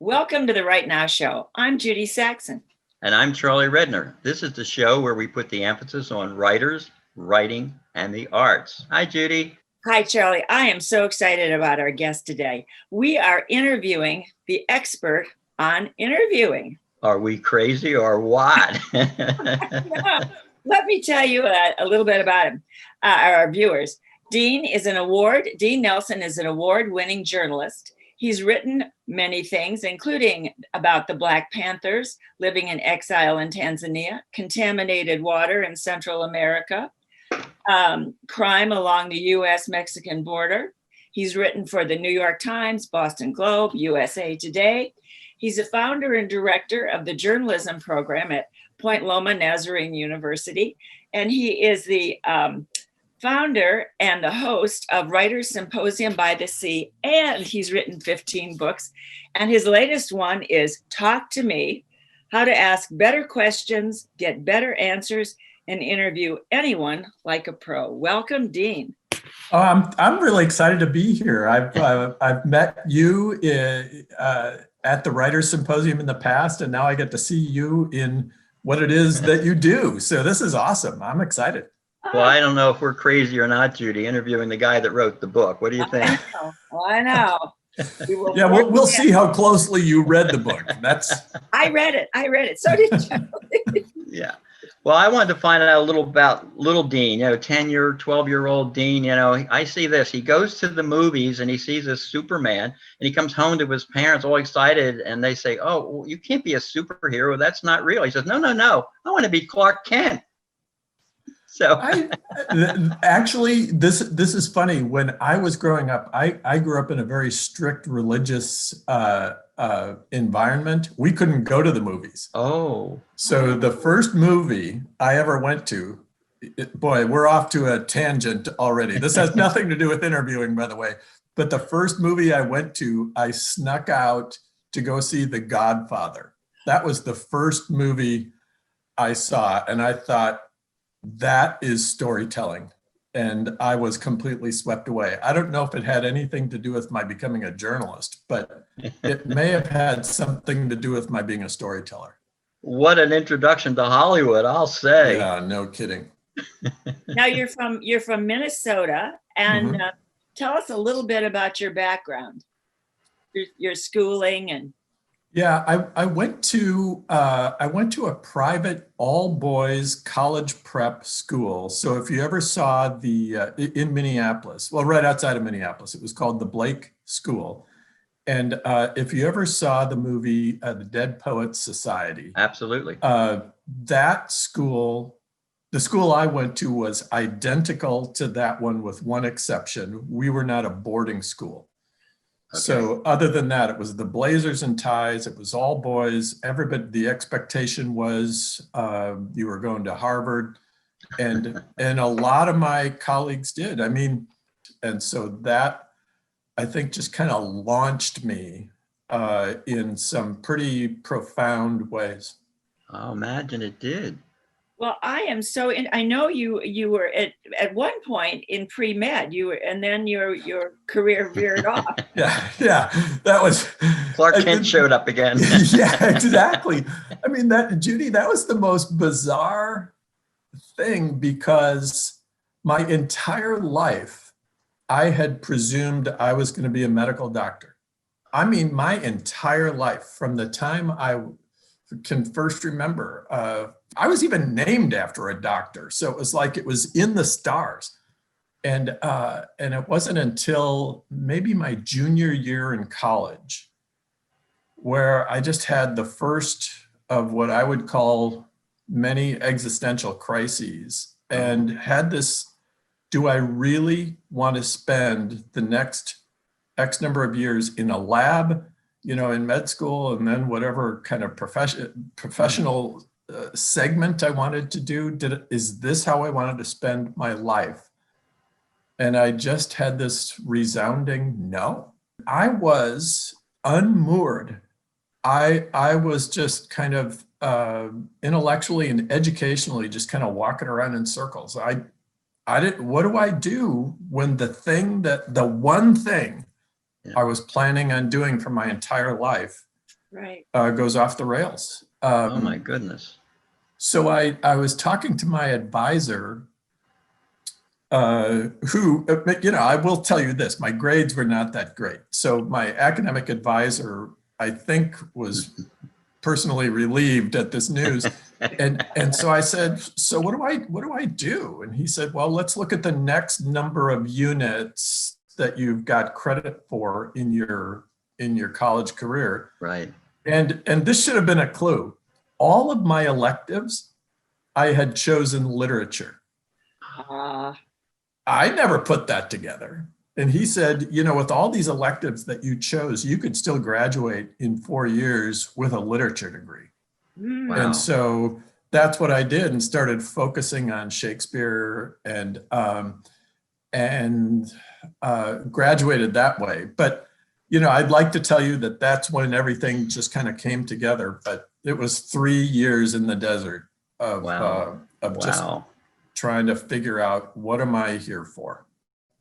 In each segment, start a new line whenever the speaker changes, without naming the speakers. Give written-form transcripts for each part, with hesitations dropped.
Welcome to the Right Now Show. I'm Judy Saxon.
And I'm Charlie Redner. This is the show where we put the emphasis on writers, writing, and the arts. Hi, Judy.
Hi, Charlie. I am so excited about our guest today. We are interviewing the expert on interviewing.
Are we crazy or what?
Let me tell you a little bit about him, our viewers. Dean Nelson is an award-winning journalist. He's written many things, including about the Black Panthers, living in exile in Tanzania, contaminated water in Central America, crime along the U.S.-Mexican border. He's written for the New York Times, Boston Globe, USA Today. He's a founder and director of the journalism program at Point Loma Nazarene University, and he is the founder and the host of Writers Symposium by the Sea, and he's written 15 books. And his latest one is Talk to Me, How to Ask Better Questions, Get Better Answers, and Interview Anyone Like a Pro. Welcome, Dean.
I'm really excited to be here. I've met you at the Writers Symposium in the past, and now I get to see you in what it is that you do. So this is awesome. I'm excited.
Well, I don't know if we're crazy or not, Judy, interviewing the guy that wrote the book. What do you think?
I know.
We'll see how closely you read the book.
I read it. So did you.
Yeah. Well, I wanted to find out a little about little Dean, 10-year, 12-year-old Dean. I see this. He goes to the movies and he sees this Superman, and he comes home to his parents all excited, and they say, "Oh, well, you can't be a superhero. That's not real." He says, No. I want to be Clark Kent. So
actually, this is funny. When I was growing up, I grew up in a very strict religious environment. We couldn't go to the movies.
Oh.
So the first movie I ever went to, boy, we're off to a tangent already. This has nothing to do with interviewing, by the way. But the first movie I went to, I snuck out to go see The Godfather. That was the first movie I saw, and I thought, that is storytelling. And I was completely swept away. I don't know if it had anything to do with my becoming a journalist, but it may have had something to do with my being a storyteller.
What an introduction to Hollywood, I'll say.
Yeah, no kidding.
Now you're from Minnesota, and tell us a little bit about your background, your schooling and.
Yeah, I went to a private all-boys college prep school. So if you ever saw in Minneapolis, well, right outside of Minneapolis, it was called the Blake School. And if you ever saw the movie The Dead Poets Society,
absolutely.
That school, the school I went to, was identical to that one with one exception. We were not a boarding school. Okay. So other than that, it was the blazers and ties. It was all boys. Everybody, the expectation was you were going to Harvard, and a lot of my colleagues did. And so that, I think, just kind of launched me in some pretty profound ways.
I'll imagine it did.
Well, I am so I know you were at one point in pre-med, and then your career veered off.
Yeah, that was
Clark Kent showed up again.
Yeah, exactly. Judy, that was the most bizarre thing, because my entire life I had presumed I was going to be a medical doctor. My entire life, from the time I can first remember. I was even named after a doctor, so it was like it was in the stars. And it wasn't until maybe my junior year in college where I just had the first of what I would call many existential crises, and had this: do I really want to spend the next X number of years in a lab, in med school, and then whatever kind of professional segment I wanted to do? Is this how I wanted to spend my life? And I just had this resounding no. I was unmoored. I was just kind of intellectually and educationally just kind of walking around in circles. What do I do when the one thing I was planning on doing for my entire life
Right.
goes off the rails.
Oh my goodness.
So I was talking to my advisor, who, I will tell you this, my grades were not that great. So my academic advisor, I think, was personally relieved at this news. And so I said, so what do I do? And he said, well, let's look at the next number of units that you've got credit for in your college career.
Right.
And this should have been a clue. All of my electives, I had chosen literature. I never put that together. And he said, with all these electives that you chose, you could still graduate in 4 years with a literature degree.
Wow.
And so that's what I did, and started focusing on Shakespeare and graduated that way. But, I'd like to tell you that that's when everything just kind of came together, but it was 3 years in the desert of just trying to figure out, what am I here for?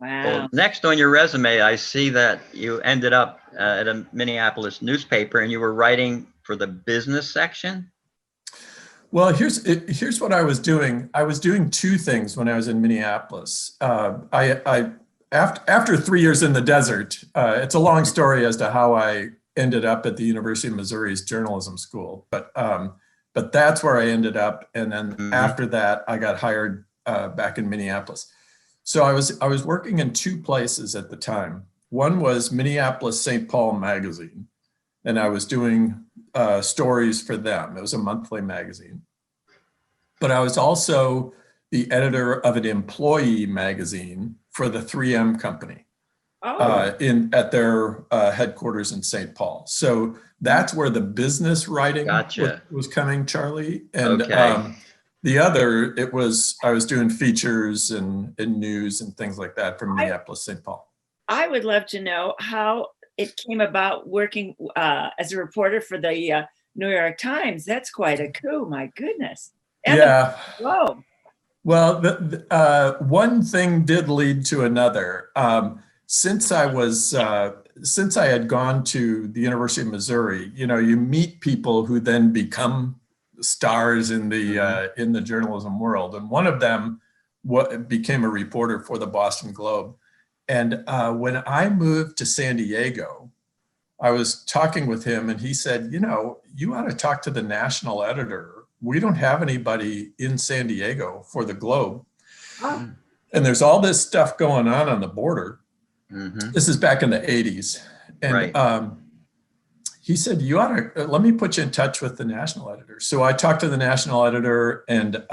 Wow.
Well, next on your resume, I see that you ended up at a Minneapolis newspaper and you were writing for the business section.
Well, here's what I was doing. I was doing two things when I was in Minneapolis. After 3 years in the desert, it's a long story as to how I ended up at the University of Missouri's journalism school, but that's where I ended up. And then after that, I got hired back in Minneapolis. So I was working in two places at the time. One was Minneapolis St. Paul magazine, and I was doing stories for them. It was a monthly magazine. But I was also the editor of an employee magazine for the 3M company at their headquarters in St. Paul. So that's where the business writing was coming, Charlie. And the other, I was doing features and news and things like that from Minneapolis, St. Paul. I
would love to know how it came about working as a reporter for the New York Times. That's quite a coup, my goodness. Whoa. Well, one thing did lead to another. Since I had gone to the University of Missouri, you meet people who then become stars in the journalism world, and one of them became a reporter for the Boston Globe. And when I moved to San Diego, I was talking with him, and he said, you ought to talk to the national editor. We don't have anybody in San Diego for the Globe. Oh. And there's all this stuff going on the border. Mm-hmm. This is back in the 80s. And he said, you ought to, let me put you in touch with the national editor. So I talked to the national editor, and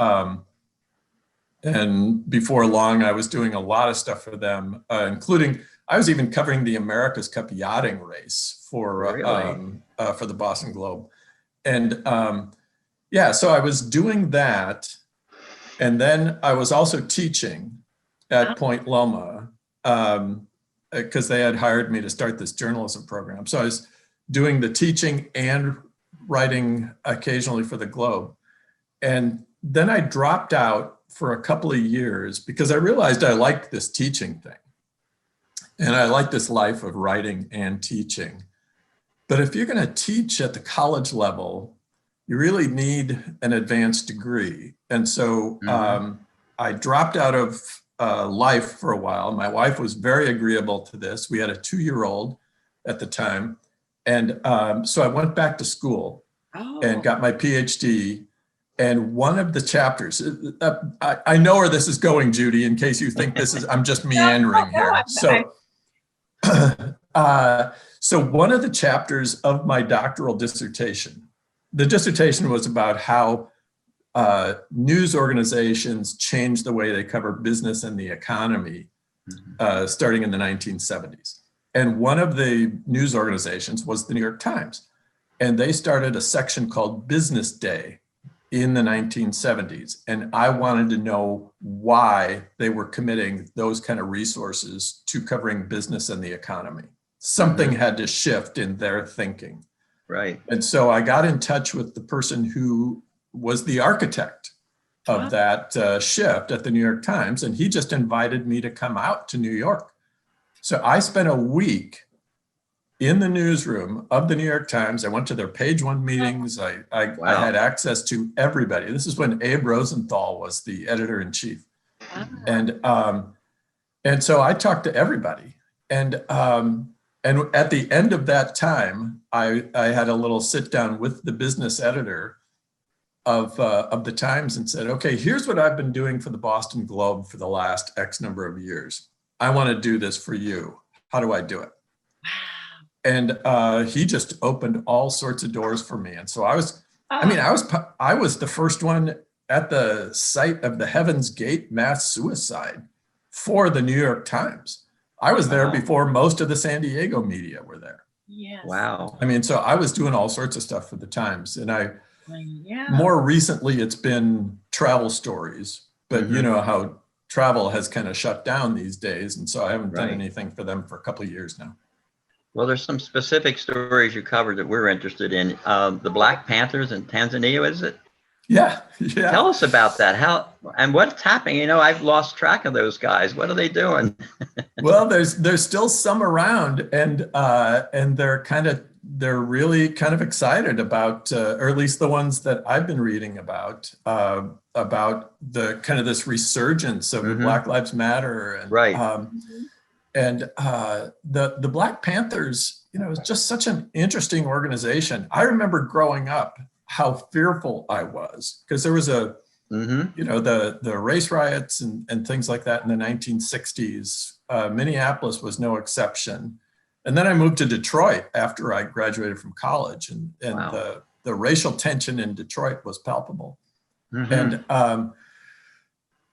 before long, I was doing a lot of stuff for them, including, I was even covering the America's Cup yachting race for the Boston Globe. And so I was doing that. And then I was also teaching at Point Loma, because they had hired me to start this journalism program. So I was doing the teaching and writing occasionally for the Globe. And then I dropped out for a couple of years because I realized I liked this teaching thing. And I like this life of writing and teaching. But if you're going to teach at the college level, you really need an advanced degree. And so I dropped out of life for a while. My wife was very agreeable to this. We had a 2-year-old at the time. And so I went back to school and got my PhD. And one of the chapters, I know where this is going, Judy, in case you think I'm just meandering here. So one of the chapters of my doctoral dissertation, the dissertation was about how news organizations changed the way they cover business and the economy starting in the 1970s. And one of the news organizations was the New York Times. And they started a section called Business Day in the 1970s. And I wanted to know why they were committing those kind of resources to covering business and the economy. Something had to shift in their thinking.
Right.
And so I got in touch with the person who was the architect of that shift at the New York Times. And he just invited me to come out to New York. So I spent a week in the newsroom of the New York Times. I went to their page one meetings. I
Wow.
had access to everybody. This is when Abe Rosenthal was the editor in chief. And so I talked to everybody. And at the end of that time, I had a little sit down with the business editor of the Times and said, okay, here's what I've been doing for the Boston Globe for the last X number of years. I want to do this for you. How do I do it? And he just opened all sorts of doors for me. And so I was the first one at the site of the Heaven's Gate mass suicide for the New York Times. I was there before most of the San Diego media were there.
Yes.
Wow.
I mean, so I was doing all sorts of stuff for the Times, and more recently it's been travel stories, but you know how travel has kind of shut down these days. And so I haven't done anything for them for a couple of years now.
Well, there's some specific stories you covered that we're interested in. The Black Panthers in Tanzania, is it?
Yeah.
Tell us about that. How and what's happening? You know, I've lost track of those guys. What are they doing?
Well, there's still some around, and they're really kind of excited about, or at least the ones that I've been reading about the kind of this resurgence of Black Lives Matter, and the Black Panthers. You know, it's just such an interesting organization. I remember growing up how fearful I was, because there was the race riots and things like that in the 1960s. Minneapolis was no exception. And then I moved to Detroit after I graduated from college, and the racial tension in Detroit was palpable. And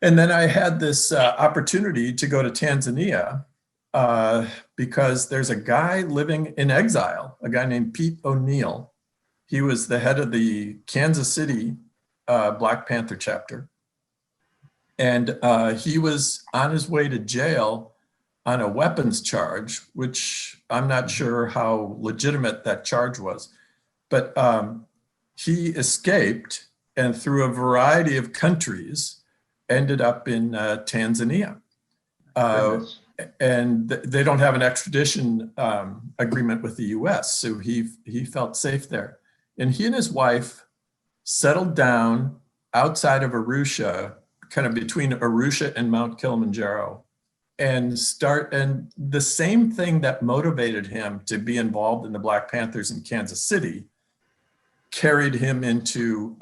then I had this opportunity to go to Tanzania because there's a guy living in exile, a guy named Pete O'Neill. He was the head of the Kansas City Black Panther chapter. And he was on his way to jail on a weapons charge, which I'm not sure how legitimate that charge was. But he escaped, and through a variety of countries, ended up in Tanzania. And they don't have an extradition agreement with the US, so he felt safe there. And he and his wife settled down outside of Arusha, kind of between Arusha and Mount Kilimanjaro, and the same thing that motivated him to be involved in the Black Panthers in Kansas City carried him into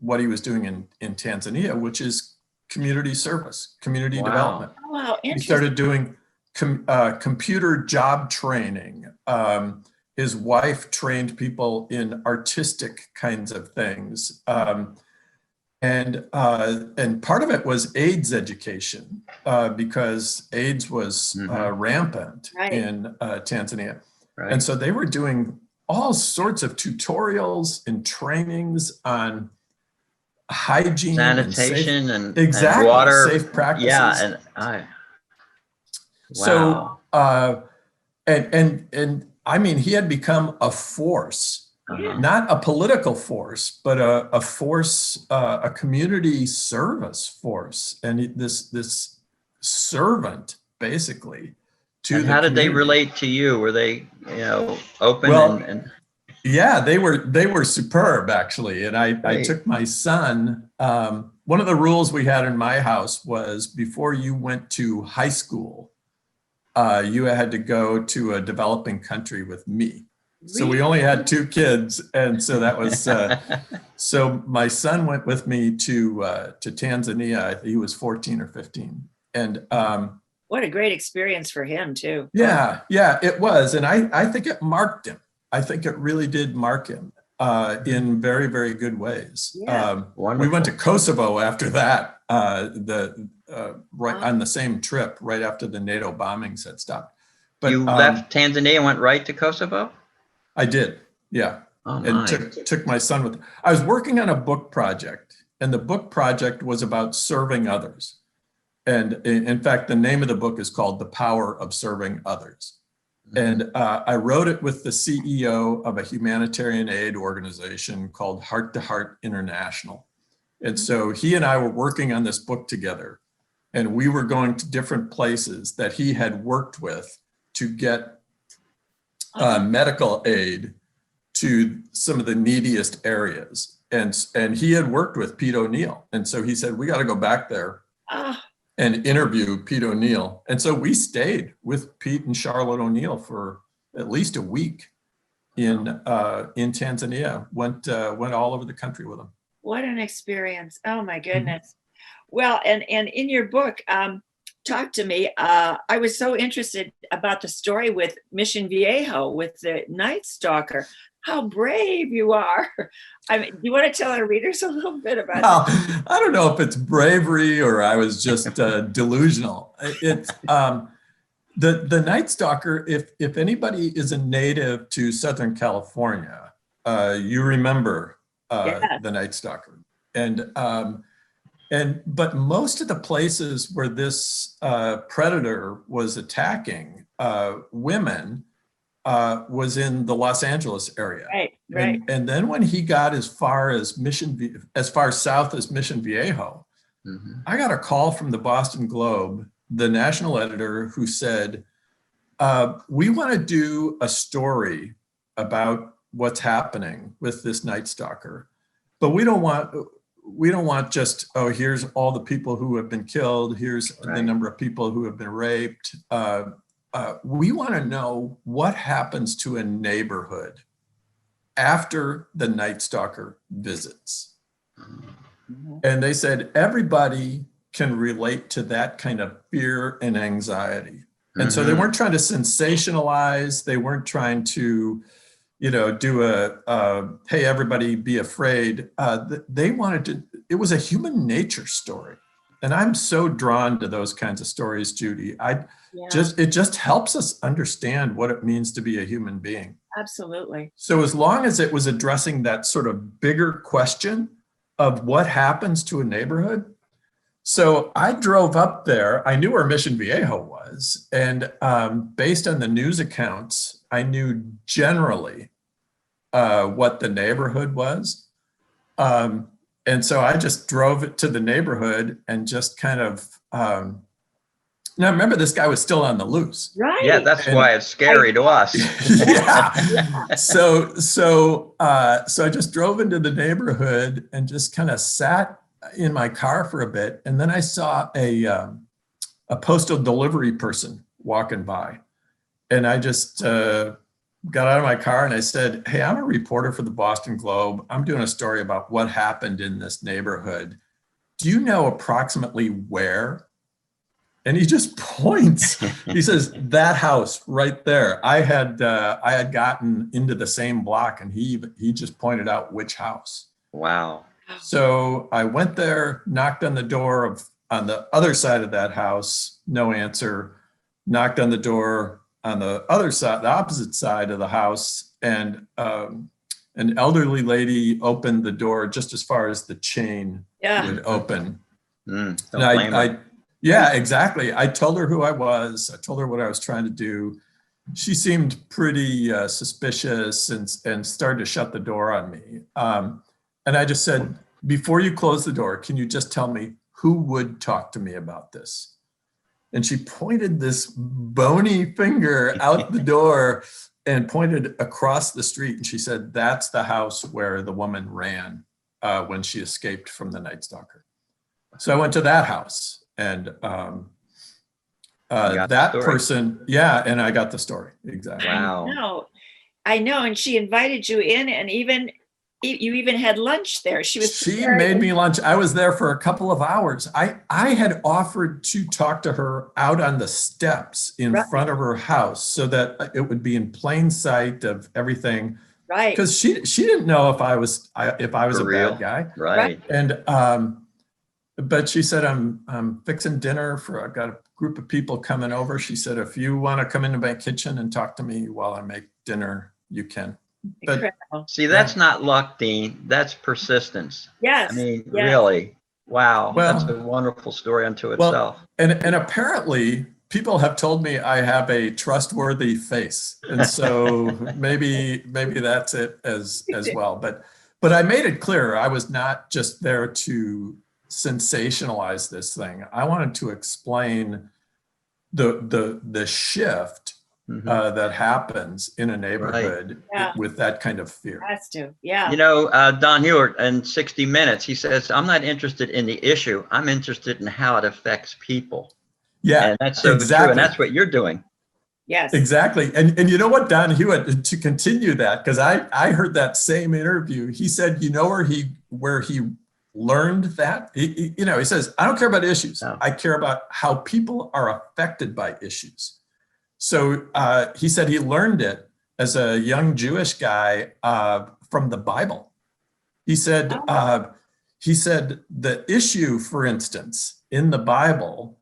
what he was doing in Tanzania, which is community service, community development.
Oh, wow,
he started doing computer job training. His wife trained people in artistic kinds of things. And part of it was AIDS education, because AIDS was rampant in Tanzania. And so they were doing all sorts of tutorials and trainings on hygiene,
sanitation, and
water,
safe
practices.
Yeah,
So and I mean, he had become a force, not a political force, but a force, a community service force, and this servant basically to
and
the
how did they
community.
relate to you? Were they, open?
Well, yeah, they were superb, actually. And I took my son. One of the rules we had in my house was before you went to high school, you had to go to a developing country with me. So we only had 2 kids. And so that was, so my son went with me to Tanzania. He was 14 or 15. And
what a great experience for him too.
Yeah, it was. And I think it marked him. I think it really did mark him in very, very good ways.
Yeah.
We went to Kosovo after that, on the same trip, right after the NATO bombings had stopped. But
you left Tanzania and went right to Kosovo?
I did, yeah.
Oh,
and took my son with. I was working on a book project, and the book project was about serving others. And in fact, the name of the book is called The Power of Serving Others. And I wrote it with the CEO of a humanitarian aid organization called Heart to Heart International. And so he and I were working on this book together, and we were going to different places that he had worked with to get medical aid to some of the neediest areas. And he had worked with Pete O'Neill. And so he said, we got to go back there and interview Pete O'Neill. And so we stayed with Pete and Charlotte O'Neill for at least a week in Tanzania, went all over the country with them.
What an experience. Oh my goodness. Well, and in your book, talk to me. I was so interested about the story with Mission Viejo, with the Night Stalker. How brave you are. I mean, do you want to tell our readers a little bit about
it? I don't know if it's bravery or I was just delusional. It's the Night Stalker, if anybody is a native to Southern California, you remember the Night Stalker. But most of the places where this predator was attacking women was in the Los Angeles area.
Right.
And then when he got as far south as Mission Viejo, I got a call from the Boston Globe, the national editor, who said, we want to do a story about what's happening with this Night Stalker, but we don't want just, oh, here's all the people who have been killed, here's the number of people who have been raped. We want to know what happens to a neighborhood after the Night Stalker visits. And they said everybody can relate to that kind of fear and anxiety. And so they weren't trying to sensationalize, they weren't trying to, do a hey, everybody be afraid. They wanted to, it was a human nature story. And I'm so drawn to those kinds of stories, Judy. It just helps us understand what it means to be a human being.
Absolutely.
So as long as it was addressing that sort of bigger question of what happens to a neighborhood. So I drove up there. I knew where Mission Viejo was. And based on the news accounts, I knew generally what the neighborhood was. And so I just drove it to the neighborhood and just kind of, now remember, this guy was still on the loose.
Right.
Yeah, that's why it's scary to us.
Yeah. So I just drove into the neighborhood and just kind of sat in my car for a bit. And then I saw a postal delivery person walking by. And I just got out of my car and I said, hey, I'm a reporter for the Boston Globe. I'm doing a story about what happened in this neighborhood. Do you know approximately where? And he just points. He says, that house right there. I had gotten into the same block, and he just pointed out which house.
Wow.
So I went there, knocked on the door on the other side of that house, no answer. Knocked on the door on the other side, the opposite side of the house, and an elderly lady opened the door just as far as the chain would open.
Don't blame her.
Yeah, exactly. I told her who I was. I told her what I was trying to do. She seemed pretty suspicious and started to shut the door on me. And I just said, before you close the door, can you just tell me who would talk to me about this? And she pointed this bony finger out the door and pointed across the street. And she said, that's the house where the woman ran when she escaped from the Night Stalker. So I went to that house. And that person, and I got the story. Exactly.
Wow.
I know. And she invited you in, and you even had lunch there. She
made me lunch. I was there for a couple of hours. I had offered to talk to her out on the steps in front of her house so that it would be in plain sight of everything.
Right.
Because she didn't know if I was a bad guy.
Right.
And but she said, I'm fixing dinner I've got a group of people coming over. She said, if you want to come into my kitchen and talk to me while I make dinner, you can. But
incredible.
See, that's not luck, Dean. That's persistence.
Yes.
I mean, really. Wow.
Well,
that's a wonderful story unto itself.
And apparently people have told me I have a trustworthy face. And so maybe that's it as well. But I made it clear I was not just there to sensationalize this thing. I wanted to explain the shift that happens in a neighborhood with that kind of fear.
Has to, yeah.
You know, Don Hewart in 60 Minutes, he says, I'm not interested in the issue. I'm interested in how it affects people.
Yeah,
and that's so true. And that's what you're doing.
Yes.
Exactly. And you know what, Don Hewitt, to continue that, because I heard that same interview, he said, you know where he learned that? He says, I don't care about issues. No. I care about how people are affected by issues. So he said he learned it as a young Jewish guy from the Bible. He said, the issue, for instance, in the Bible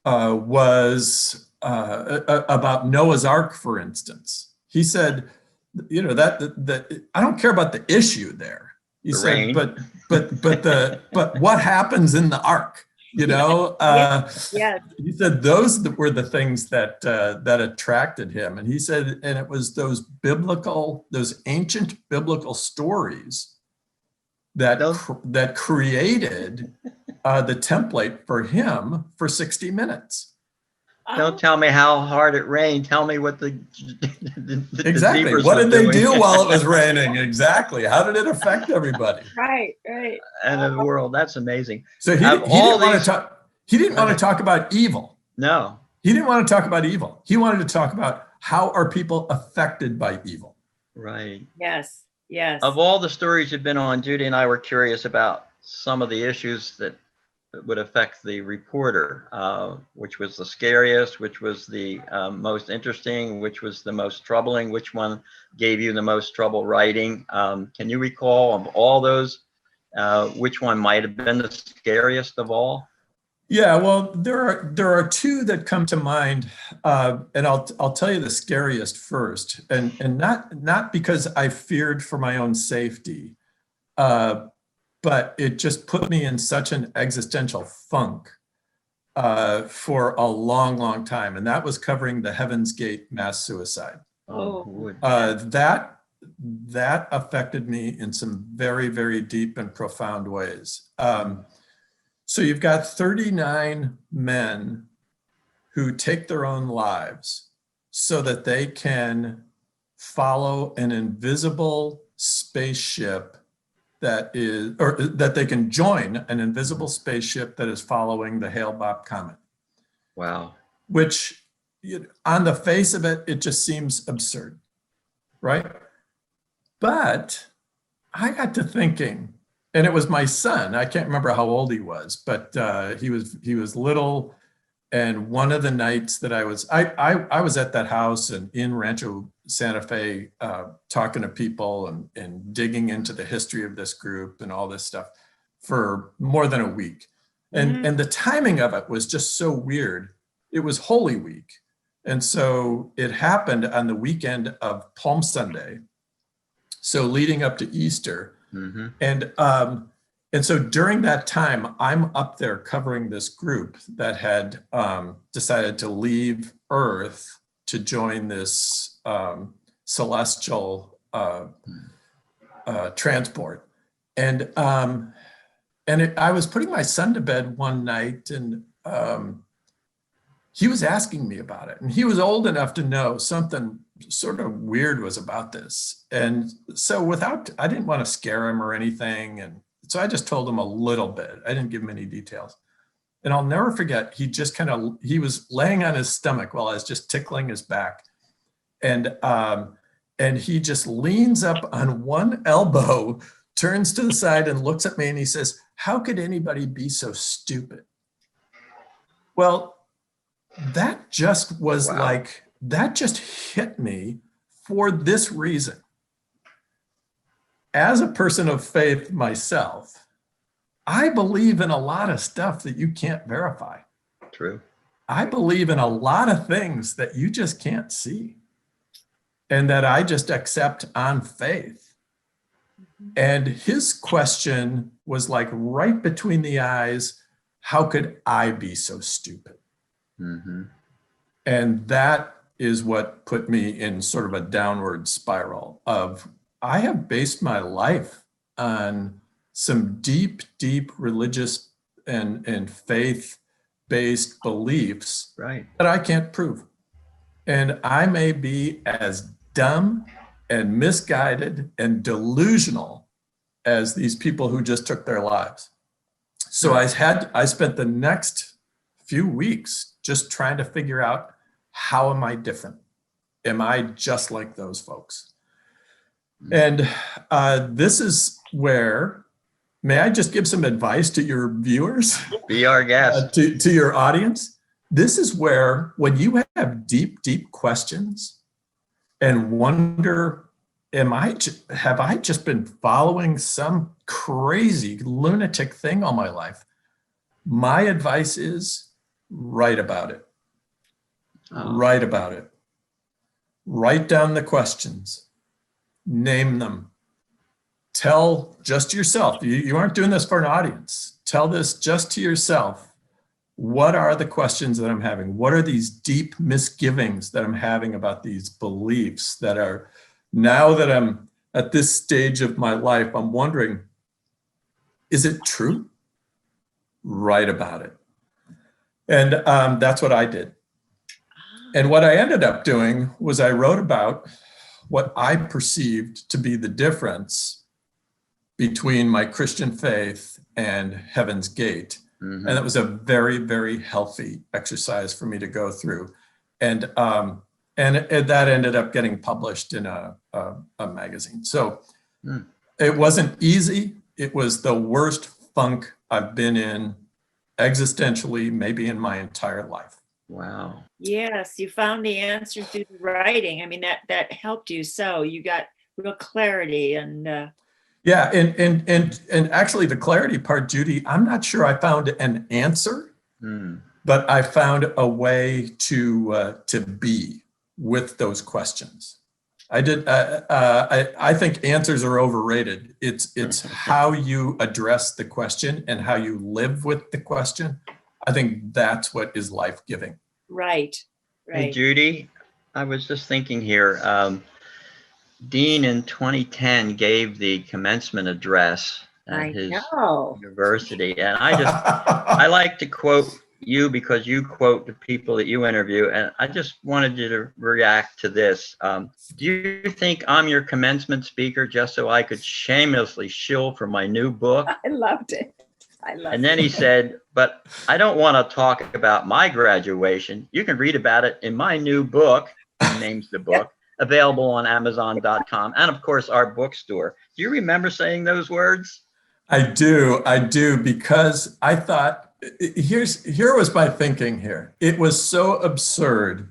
was about Noah's Ark, for instance. He said, that I don't care about the issue there. He said, but what happens in the ark? Yes. He said those were the things that attracted him, and he said, and it was those ancient biblical stories that created the template for him for 60 Minutes.
Don't tell me how hard it rained. Tell me what the
exactly. What did they do while it was raining? Exactly. How did it affect everybody?
Right.
And the world. That's amazing.
So he didn't want to talk about evil.
No.
He didn't want to talk about evil. He wanted to talk about how are people affected by evil.
Right.
Yes.
Of all the stories you've been on, Judy and I were curious about some of the issues that would affect the reporter, which was the scariest, which was the most interesting, which was the most troubling, which one gave you the most trouble writing. Can you recall of all those, which one might have been the scariest of all?
Yeah, well, there are two that come to mind, and I'll tell you the scariest first, and not because I feared for my own safety, but it just put me in such an existential funk for a long time, and that was covering the Heaven's Gate mass suicide. That affected me in some very, very deep and profound ways. So you've got 39 men who take their own lives so that they can follow an invisible spaceship that they can join an invisible spaceship that is following the Hale-Bopp comet.
Wow.
Which on the face of it, it just seems absurd, right? But I got to thinking, and it was my son. I can't remember how old he was, but he was little. And one of the nights that I was at that house and in Rancho Santa Fe, talking to people and digging into the history of this group and all this stuff for more than a week. And the timing of it was just so weird. It was Holy Week. And so it happened on the weekend of Palm Sunday. So leading up to Easter. Mm-hmm. And so during that time, I'm up there covering this group that had decided to leave Earth to join this celestial transport. And I was putting my son to bed one night, and he was asking me about it. And he was old enough to know something sort of weird was about this. And so I didn't want to scare him or anything. And so I just told him a little bit. I didn't give him any details. And I'll never forget, he was laying on his stomach while I was just tickling his back. And he just leans up on one elbow, turns to the side and looks at me and he says, "How could anybody be so stupid?" Well, that just was that just hit me for this reason. As a person of faith myself, I believe in a lot of stuff that you can't verify.
True.
I believe in a lot of things that you just can't see and that I just accept on faith. And his question was like right between the eyes, how could I be so stupid? Mm-hmm. And that is what put me in sort of a downward spiral of, I have based my life on some deep religious and faith based beliefs
Right.
that I can't prove. And I may be as dumb and misguided and delusional as these people who just took their lives. So I spent the next few weeks just trying to figure out, how am I different? Am I just like those folks? And this is where, may I just give some advice to your viewers?
Be our guest.
To your audience? This is where, when you have deep, deep questions and wonder, have I just been following some crazy lunatic thing all my life? My advice is, write about it. Write about it. Write down the questions. Name them. Tell just yourself. You aren't doing this for an audience. Tell this just to yourself. What are the questions that I'm having? What are these deep misgivings that I'm having about these beliefs that are, now that I'm at this stage of my life, I'm wondering, is it true? Write about it. And that's what I did. And what I ended up doing was I wrote about what I perceived to be the difference between my Christian faith and Heaven's Gate.
Mm-hmm.
And it was a very, very healthy exercise for me to go through. And that ended up getting published in a magazine. So it wasn't easy. It was the worst funk I've been in existentially, maybe in my entire life.
Wow.
Yes, you found the answer through the writing. I mean, that helped you. So you got real clarity and.
Yeah, and actually the clarity part, Judy, I'm not sure I found an answer, but I found a way to be with those questions. I did. I think answers are overrated. It's how you address the question and how you live with the question. I think that's what is life-giving.
Right.
Hey, Judy, I was just thinking here. Dean in 2010 gave the commencement address at his university, and I like to quote you because you quote the people that you interview, and I just wanted you to react to this. Do you think I'm your commencement speaker just so I could shamelessly shill for my new book?
I loved it.
And then he said, but I don't want to talk about my graduation. You can read about it in my new book. He names the book. Available on Amazon.com and, of course, our bookstore. Do you remember saying those words?
I do, because I thought, here was my thinking here. It was so absurd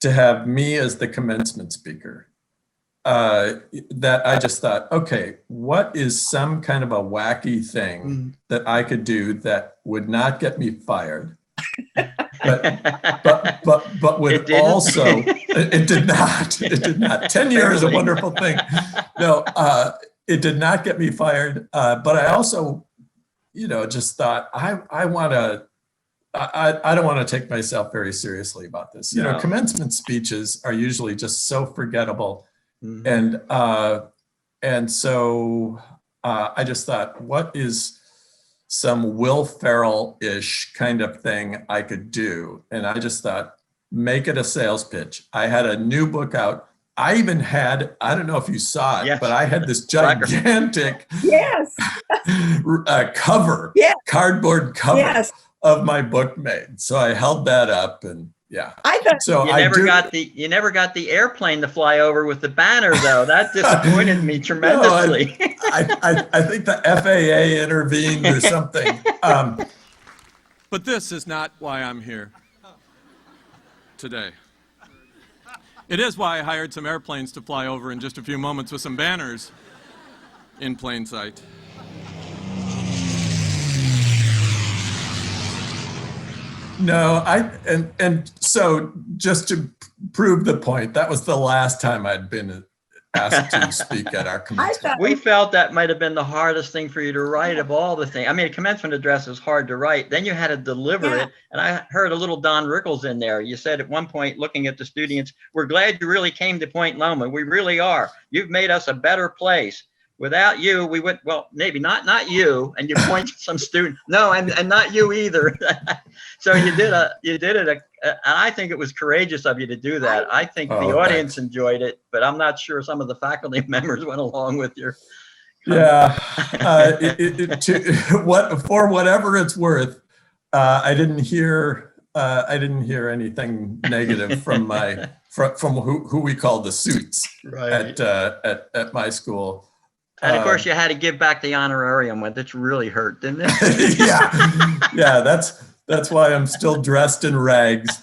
to have me as the commencement speaker that I just thought, okay, what is some kind of a wacky thing that I could do that would not get me fired? but would also, it did not. 10 years, a wonderful thing. No, it did not get me fired. But I also, just thought I don't want to take myself very seriously about this. Commencement speeches are usually just so forgettable. And so I just thought, what is some Will Ferrell-ish kind of thing I could do? And I just thought, make it a sales pitch. I had a new book out. I even had, I don't know if you saw it, but I had this gigantic cover, cardboard cover of my book made. So I held that up and
I thought
so. You never got the airplane to fly over with the banner, though. That disappointed me tremendously.
No, I think the FAA intervened or something.
But this is not why I'm here today. It is why I hired some airplanes to fly over in just a few moments with some banners in plain sight.
No, and so just to prove the point, that was the last time I'd been asked to speak at our commencement.
We felt that might have been the hardest thing for you to write of all the things. I mean, a commencement address is hard to write. Then you had to deliver it. And I heard a little Don Rickles in there. You said at one point, looking at the students, we're glad you really came to Point Loma. We really are. You've made us a better place. without you, we would, well, maybe not you, and you point to some student. No, and not you either. So you did it, and I think it was courageous of you to do that. I think the audience enjoyed it, but I'm not sure some of the faculty members went along with your.
Yeah, for whatever it's worth, I didn't hear anything negative from who we call the suits at my school.
And of course, you had to give back the honorarium, which really hurt, didn't it?
yeah. That's why I'm still dressed in rags.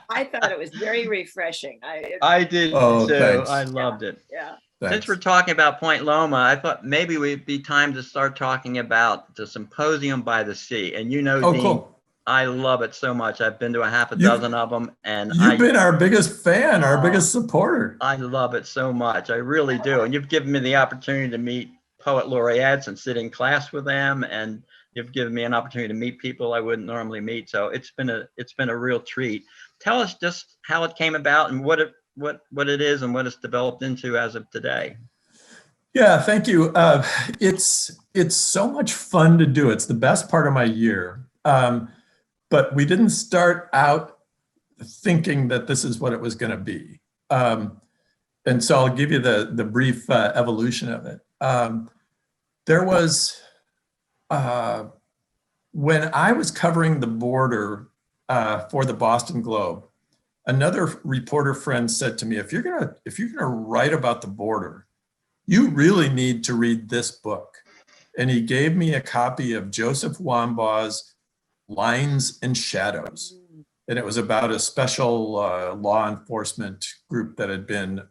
I thought it was very refreshing.
I did too.
Thanks.
I loved it.
Yeah.
Thanks.
Since we're talking about Point Loma, I thought maybe it'd be time to start talking about the Symposium by the Sea. And Dean,
cool.
I love it so much. I've been to a half a dozen of them, and
you've been our biggest fan, our biggest supporter.
I love it so much. I really do. And you've given me the opportunity to meet poet laureates and sit in class with them, and you've given me an opportunity to meet people I wouldn't normally meet. So it's been a real treat. Tell us just how it came about and what it is and what it's developed into as of today.
Yeah, thank you. It's so much fun to do. It's the best part of my year. But we didn't start out thinking that this is what it was going to be. And so I'll give you the brief evolution of it. There was, when I was covering the border for the Boston Globe, another reporter friend said to me, if you're gonna write about the border, you really need to read this book. And he gave me a copy of Joseph Wambaugh's Lines and Shadows. And it was about a special law enforcement group that had been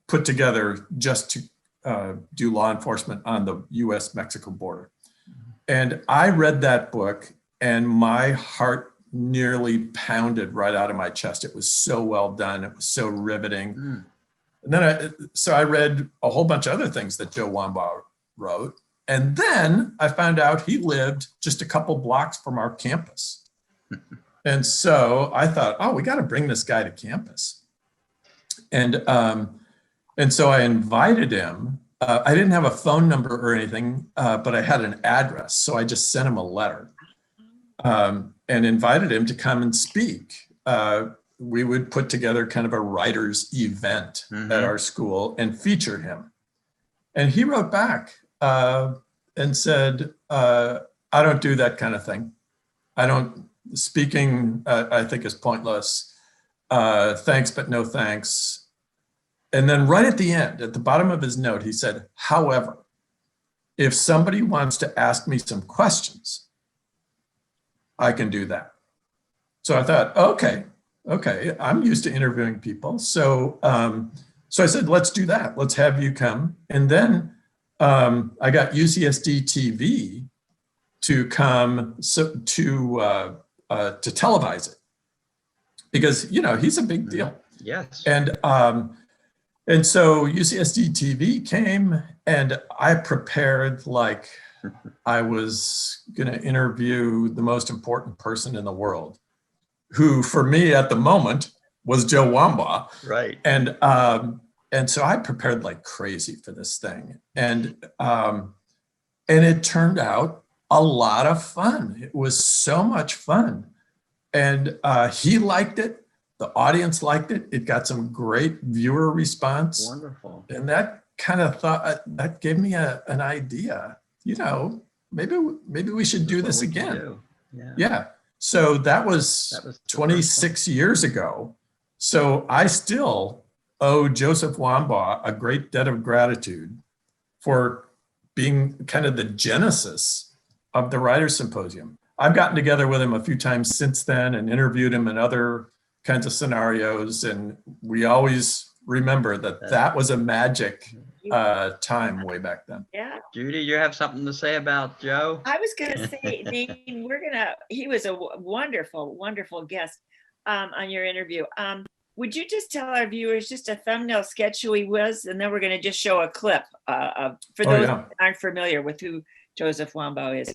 put together just to do law enforcement on the US-Mexico border. And I read that book and my heart nearly pounded right out of my chest. It was so well done. It was so riveting. And then I read a whole bunch of other things that Joe Wambaugh wrote. And then I found out he lived just a couple blocks from our campus. And so I thought, oh, we got to bring this guy to campus. And so I invited him. I didn't have a phone number or anything, but I had an address. So I just sent him a letter and invited him to come and speak. We would put together kind of a writer's event at our school and feature him. And he wrote back and said, I don't do that kind of thing. Speaking, I think, is pointless. Thanks, but no thanks. And then right at the end, at the bottom of his note, he said, however, if somebody wants to ask me some questions, I can do that. So I thought, okay, I'm used to interviewing people. So I said, let's do that. Let's have you come. And then I got UCSD TV to come to televise it because, he's a big deal.
Yes.
And so UCSD TV came and I prepared like I was going to interview the most important person in the world, who for me at the moment was Joe Wambaugh.
Right.
And so I prepared like crazy for this thing. And it turned out a lot of fun. It was so much fun. And he liked it. The audience liked it. It got some great viewer response.
Wonderful.
And that kind of that gave me an idea, maybe we should do this again. Yeah. So that was 26 years ago. So I still owe Joseph Wambaugh a great debt of gratitude for being kind of the genesis of the Writers' Symposium. I've gotten together with him a few times since then and interviewed him in other kinds of scenarios. And we always remember that was a magic time way back then.
Yeah.
Judy, you have something to say about Joe?
I was going to say, Dean, he was a wonderful, wonderful guest on your interview. Would you just tell our viewers just a thumbnail sketch who he was, and then we're going to just show a clip for those that aren't familiar with who Joseph Wambaugh is.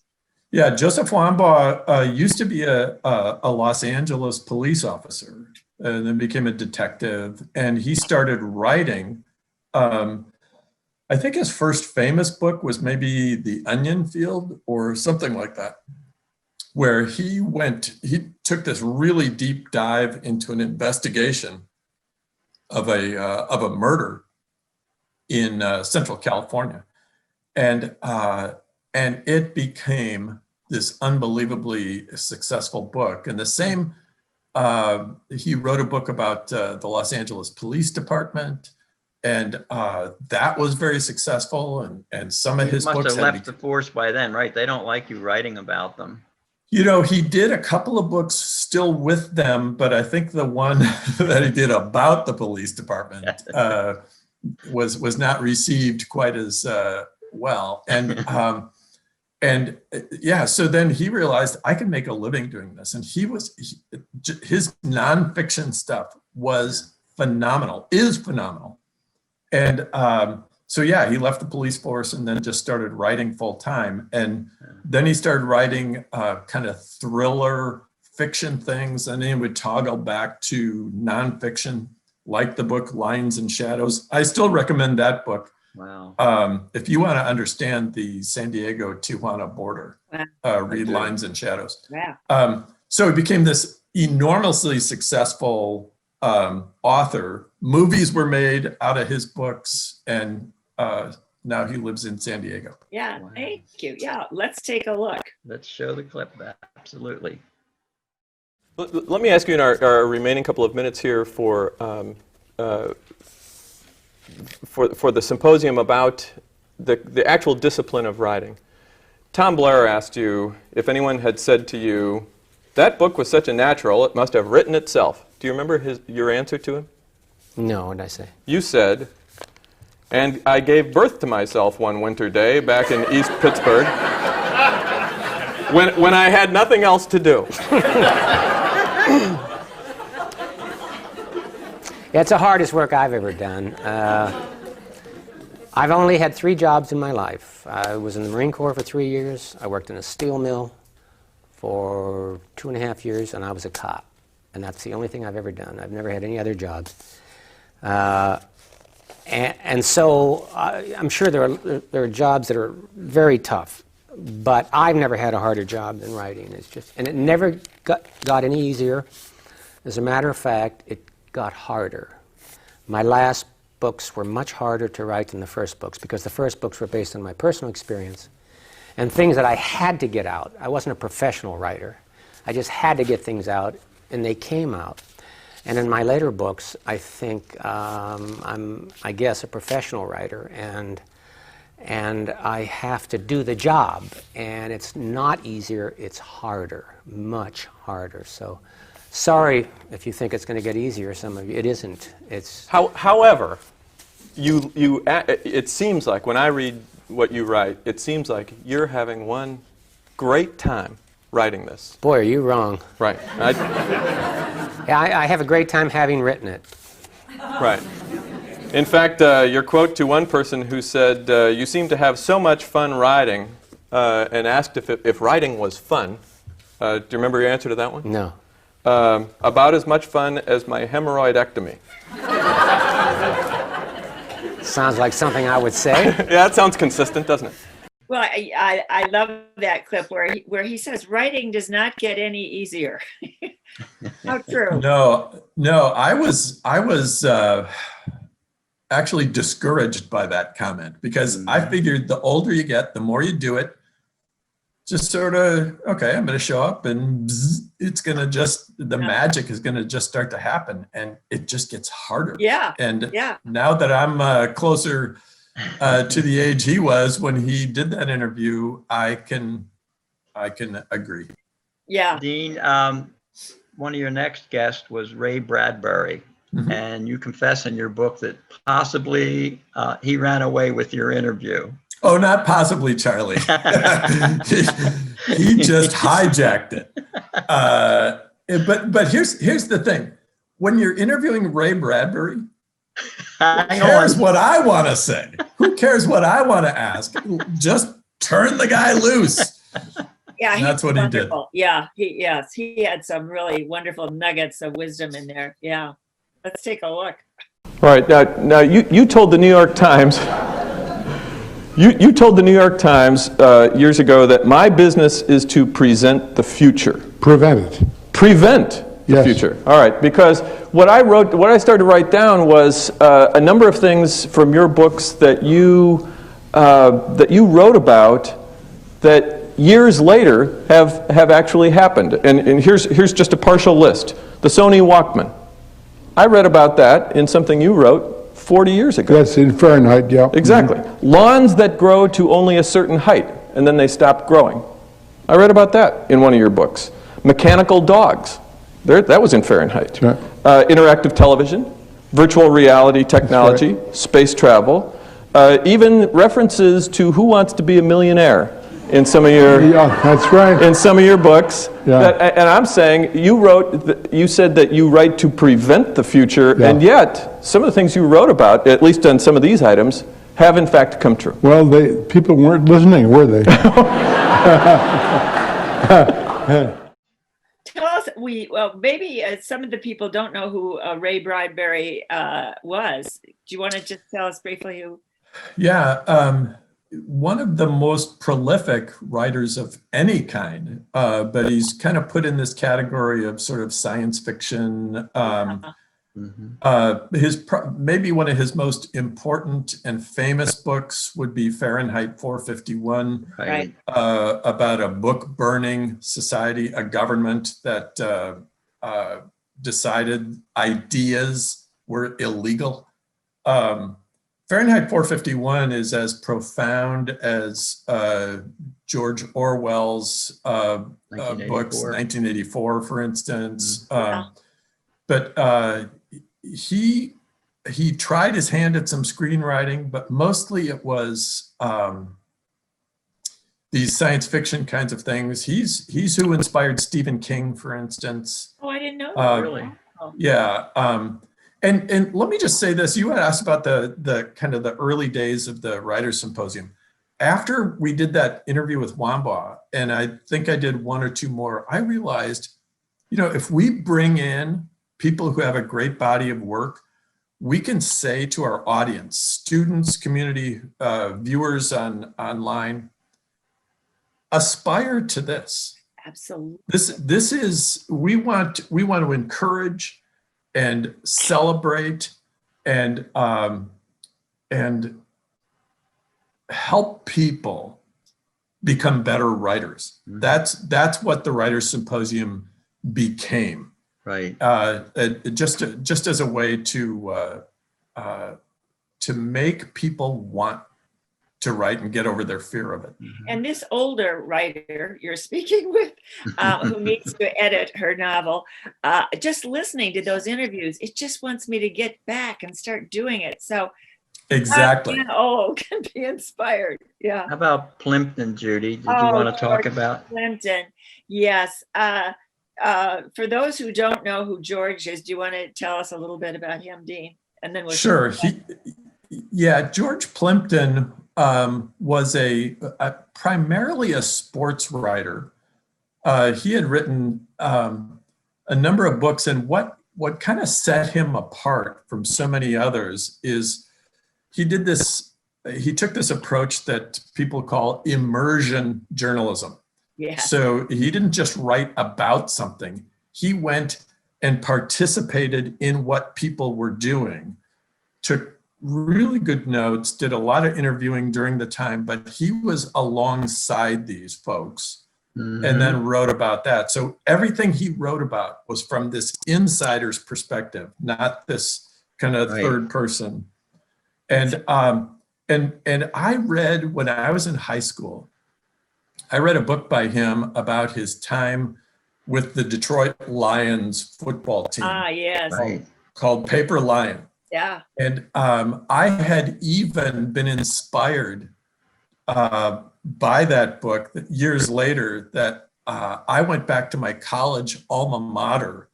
Yeah, Joseph Wambaugh used to be a Los Angeles police officer and then became a detective. And he started writing I think his first famous book was maybe The Onion Field or something like that, where he took this really deep dive into an investigation of a murder in Central California. And it became this unbelievably successful book. And the same, he wrote a book about the Los Angeles Police Department, and that was very successful. And some of his books
must have left the force by then, right? They don't like you writing about them.
You know, he did a couple of books still with them, but I think the one that he did about the police department was not received quite as well. And yeah, so then he realized I can make a living doing this. And his nonfiction stuff was phenomenal, is phenomenal. And so yeah, he left the police force and then just started writing full time. And then he started writing kind of thriller fiction things, and then he would toggle back to nonfiction, like the book Lines and Shadows. I still recommend that book.
Wow.
If you want to understand the San Diego-Tijuana border, read Lines and Shadows.
Yeah.
So he became this enormously successful author. Movies were made out of his books, and now he lives in San Diego.
Yeah,
Wow.
thank you. Yeah, let's take a look.
Let's show the clip. Absolutely.
Let me ask you in our remaining couple of minutes here for the symposium about the actual discipline of writing. Tom Blair asked you if anyone had said to you, that book was such a natural, it must have written itself. Do you remember your answer to him?
No, what did I say?
You said, and I gave birth to myself one winter day back in East Pittsburgh when I had nothing else to do.
Yeah, it's the hardest work I've ever done. I've only had 3 jobs in my life. I was in the Marine Corps for 3 years. I worked in a steel mill for 2.5 years, and I was a cop. And that's the only thing I've ever done. I've never had any other jobs. And so I'm sure there are jobs that are very tough, but I've never had a harder job than writing. It's just, and it never got any easier. As a matter of fact, it got harder. My last books were much harder to write than the first books, because the first books were based on my personal experience and things that I had to get out. I wasn't a professional writer. I just had to get things out, and they came out. And in my later books, I think I'm, I guess, a professional writer, and I have to do the job. And it's not easier, it's harder, much harder. So sorry if you think it's going to get easier, some of you. It isn't. It's
However, it seems like when I read what you write, it seems like you're having one great time writing this.
boy, are you wrong.
Right.
Yeah, I have a great time having written it.
Right. In fact, your quote to one person who said, you seem to have so much fun writing, and asked if writing was fun. Do you remember your answer to that one?
No.
About as much fun as my hemorrhoidectomy.
Sounds like something I would say.
Yeah, that sounds consistent, doesn't it?
Well, I love that clip where he says writing does not get any easier. How true.
No, I was actually discouraged by that comment, because I figured the older you get, the more you do it, just sort of, okay, I'm going to show up and bzz, it's going to just, the magic is going to just start to happen, and it just gets harder.
Yeah.
And
Yeah.
now that I'm closer to the age he was when he did that interview, I can agree.
Yeah.
Dean, one of your next guests was Ray Bradbury, and you confess in your book that possibly he ran away with your interview.
Oh, not possibly, Charlie. he just hijacked it. But here's the thing: when you're interviewing Ray Bradbury, who cares what I want to say? Who cares what I want to ask? Just turn the guy loose.
Yeah,
That's what he did.
Yeah, he had some really wonderful nuggets of wisdom in there. Yeah, let's take a look.
All right. Now you told the New York Times
You told the New York Times years ago that my business is to present the future.
Prevent it.
Prevent the
Yes.
future. All right, because what I started to write down was a number of things from your books that you wrote about that years later have actually happened. And here's just a partial list. The Sony Walkman. I read about that in something you wrote 40 years ago.
Yes, in Fahrenheit, yeah.
Exactly. Lawns that grow to only a certain height, and then they stop growing. I read about that in one of your books. Mechanical dogs. That was in Fahrenheit.
Right.
Interactive television, virtual reality technology, space travel, even references to Who Wants to Be a Millionaire in some of your
Yeah, that's right.
in some of your books.
Yeah.
And I'm saying you said that you write to prevent the future,
Yeah.
and yet some of the things you wrote about, at least on some of these items, have in fact come true.
Well, people weren't listening, were they?
Tell us, maybe some of the people don't know who Ray Brideberry was. Do you want to just tell us briefly who?
Yeah, one of the most prolific writers of any kind, but he's kind of put in this category of sort of science fiction. Maybe one of his most important and famous books would be Fahrenheit 451,
Right.
about a book burning society, a government that decided ideas were illegal. Fahrenheit 451 is as profound as George Orwell's books, 1984, for instance. But he tried his hand at some screenwriting, but mostly it was these science fiction kinds of things. He's who inspired Stephen King, for instance.
Oh, I didn't know that.
Really?
Yeah. And let me just say this. You had asked about the kind of the early days of the Writers' Symposium. After we did that interview with Wambaugh, and I think I did one or two more, I realized, if we bring in people who have a great body of work, we can say to our audience, students, community, viewers online, aspire to this.
Absolutely.
This is, we want to encourage and celebrate and help people become better writers. That's what the Writers' Symposium became.
Right.
Just as a way to make people want to write and get over their fear of it.
And this older writer you're speaking with, who needs to edit her novel, just listening to those interviews, it just wants me to get back and start doing it. So
exactly.
Can be inspired. Yeah.
How about Plimpton, Judy? Did you want to talk about
Plimpton? Yes. For those who don't know who George is, do you want to tell us a little bit about him, Dean? And then we'll
sure. George Plimpton was primarily a sports writer. He had written a number of books, and what kind of set him apart from so many others is he took this approach that people call immersion journalism.
Yeah.
So he didn't just write about something. He went and participated in what people were doing, took really good notes, did a lot of interviewing during the time, but he was alongside these folks and then wrote about that. So everything he wrote about was from this insider's perspective, not this kind of third person. And I read, when I was in high school, I read a book by him about his time with the Detroit Lions football team.
Yes.
Called Paper Lion.
Yeah.
And I had even been inspired by that book years later, that I went back to my college alma mater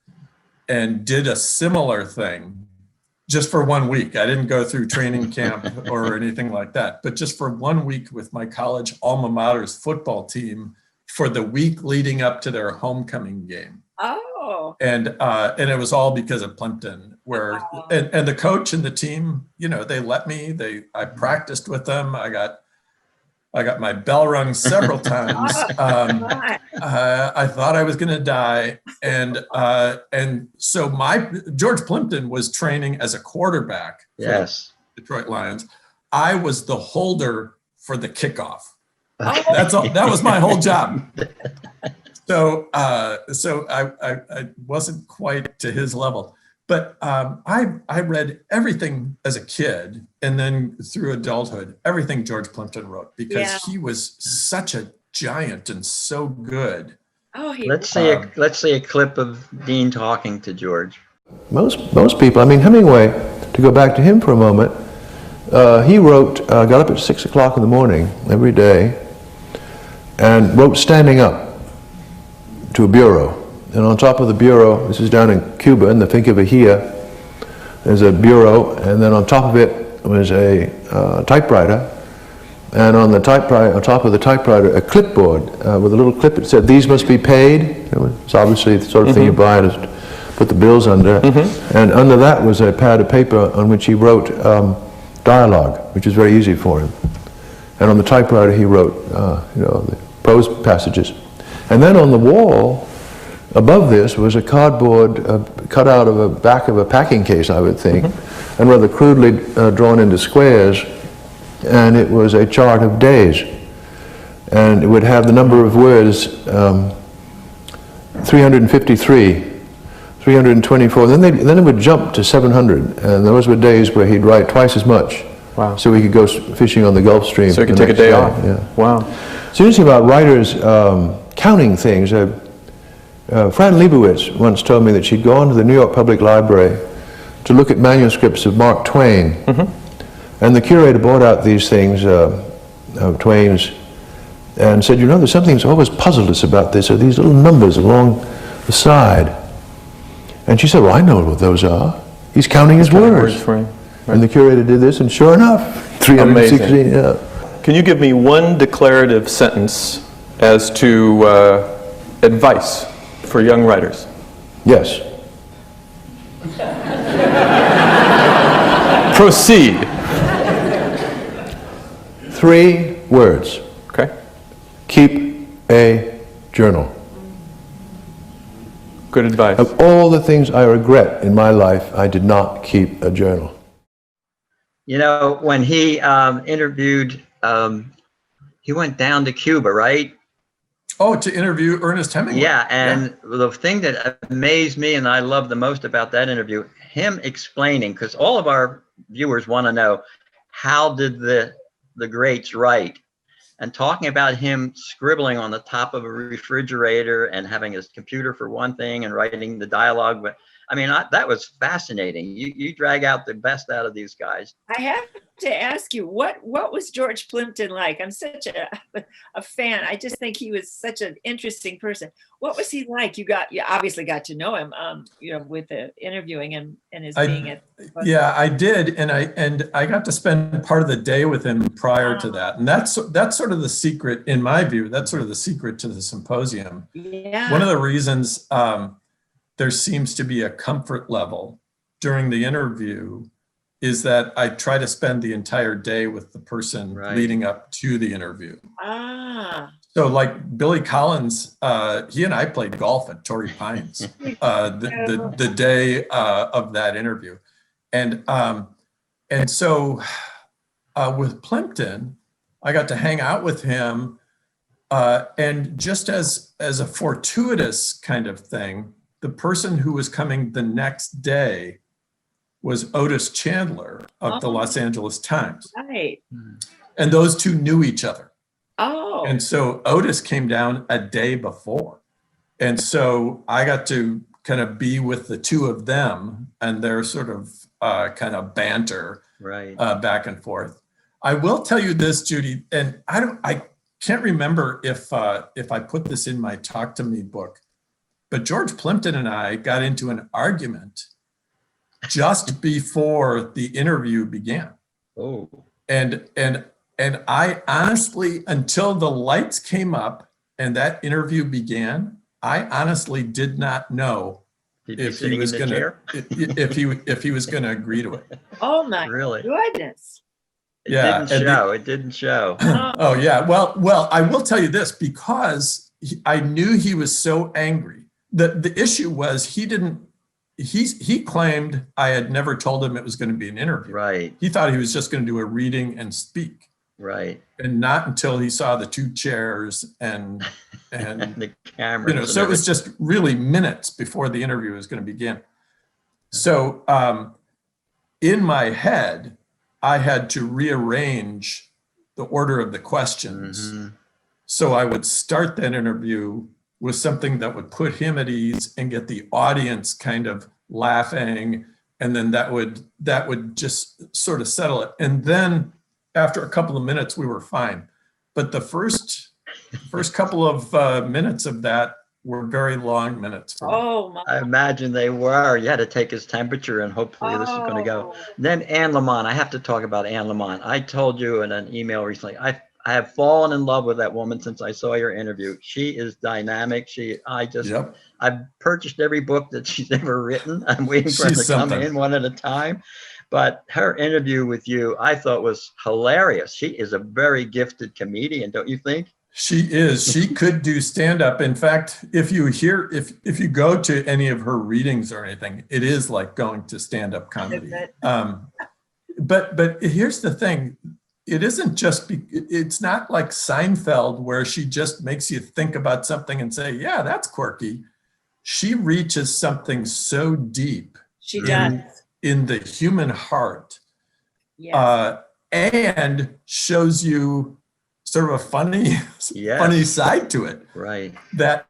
and did a similar thing just for 1 week. I didn't go through training camp or anything like that, but just for 1 week with my college alma mater's football team for the week leading up to their homecoming game.
Oh.
And it was all because of Plimpton, and the coach and the team, they let me, I practiced with them. I got I got my bell rung several times. I thought I was going to die, and so George Plimpton was training as a quarterback for the Detroit Lions. I was the holder for the kickoff. That's all. That was my whole job. So I wasn't quite to his level, but I read everything as a kid, and then through adulthood, everything George Plimpton wrote, because he was such a giant and so good.
Let's see a clip of Dean talking to George.
Most people, I mean, Hemingway, to go back to him for a moment, he wrote, got up at 6 o'clock in the morning every day and wrote standing up to a bureau. And on top of the bureau, this is down in Cuba, in the Finca Bahia, there's a bureau, and then on top of it was a typewriter, and on the typewriter, on top of the typewriter, a clipboard with a little clip that said, "These must be paid." It's obviously the sort of thing you buy to put the bills under. And under that was a pad of paper on which he wrote dialogue, which was very easy for him. And on the typewriter he wrote, the prose passages. And then on the wall above this was a cardboard cut out of the back of a packing case, I would think, and rather crudely drawn into squares. And it was a chart of days. And it would have the number of words, 353, 324, then it would jump to 700. And those were days where he'd write twice as much.
Wow.
So he could go fishing on the Gulf Stream.
So he could take a day off.
Yeah.
Wow.
It's interesting about writers counting things. Fran Lebowitz once told me that she'd gone to the New York Public Library to look at manuscripts of Mark Twain. And the curator brought out these things of Twain's and said, there's something that's always puzzled us about this, are these little numbers along the side. And she said, well, I know what those are. He's counting his words.
Right.
And the curator did this, and sure enough, 316. Yeah.
Can you give me one declarative sentence as to advice for young writers?
Yes.
Proceed.
3 words.
Okay.
Keep a journal.
Good advice.
Of all the things I regret in my life, I did not keep a journal.
When he interviewed, he went down to Cuba, right?
Oh, to interview Ernest Hemingway.
Yeah, and the thing that amazed me and I love the most about that interview, him explaining, because all of our viewers want to know, how did the greats write? And talking about him scribbling on the top of a refrigerator and having his computer for one thing and writing the dialogue. But I mean, that was fascinating. You drag out the best out of these guys.
I have to ask you, what was George Plimpton like? I'm such a fan. I just think he was such an interesting person. What was he like? You obviously got to know him, with the interviewing and his being at.
Yeah, I did, and I got to spend part of the day with him prior to that, and that's sort of the secret, in my view. That's sort of the secret to the symposium.
Yeah.
One of the reasons there seems to be a comfort level during the interview is that I try to spend the entire day with the person leading up to the interview. So like Billy Collins, he and I played golf at Torrey Pines the day of that interview. And so with Plimpton, I got to hang out with him, and just as a fortuitous kind of thing, the person who was coming the next day was Otis Chandler of the Los Angeles Times.
Right.
And those two knew each other.
Oh.
And so Otis came down a day before. And so I got to kind of be with the two of them and their sort of kind of banter back and forth. I will tell you this, Judy, and I can't remember if I put this in my Talk to Me book, but George Plimpton and I got into an argument just before the interview began.
Oh.
And I honestly, until the lights came up and that interview began, I honestly did not know if he was going to agree to it.
Oh my goodness.
It
Yeah,
didn't
and
show. It didn't show.
Oh yeah. Well, I will tell you this because I knew he was so angry. The issue was he claimed I had never told him it was going to be an interview.
Right.
He thought he was just going to do a reading and speak.
Right.
And not until he saw the two chairs and
the camera.
so it was just really minutes before the interview was going to begin. So in my head, I had to rearrange the order of the questions.
Mm-hmm.
So I would start that interview with something that would put him at ease and get the audience kind of laughing. And then that would just sort of settle it. And then after a couple of minutes, we were fine. But the first couple of minutes of that were very long minutes for me.
Oh my.
I imagine they were. You had to take his temperature and hopefully this is going to go. Then Anne Lamont. I have to talk about Anne Lamont. I told you in an email recently, I have fallen in love with that woman since I saw your interview. She is dynamic. I've purchased every book that she's ever written. I'm waiting for her to come in one at a time. But her interview with you, I thought was hilarious. She is a very gifted comedian, don't you think?
She is. She could do stand-up. In fact, if you go to any of her readings or anything, it is like going to stand-up comedy. But here's the thing. It isn't just, it's not like Seinfeld where she just makes you think about something and say, yeah, that's quirky. She reaches something so deep.
She does.
In the human heart.
Yes.
And shows you sort of a funny side to it.
Right.
That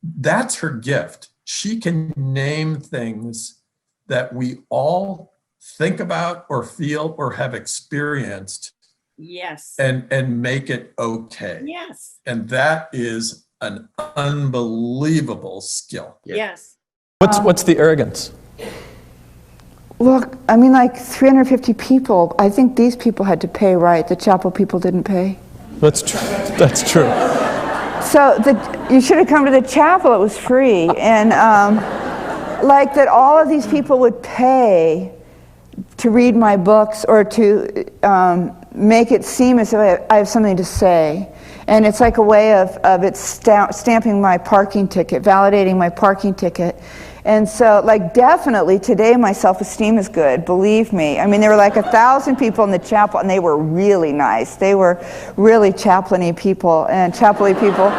that's her gift. She can name things that we all think about or feel or have experienced.
Yes.
And make it okay.
Yes.
And that is an unbelievable skill.
Yes.
What's the arrogance?
Look, I mean, like 350 people. I think these people had to pay, right? The chapel people didn't pay.
That's true. That's true.
So you should have come to the chapel. It was free, and like that, all of these people would pay to read my books or to make it seem as if I have something to say. And it's like a way of it stamping my parking ticket, validating my parking ticket. And so, like, definitely today my self-esteem is good, believe me. I mean, there were like 1,000 people in the chapel, and they were really nice. They were really chaplain-y people and chapel-y people.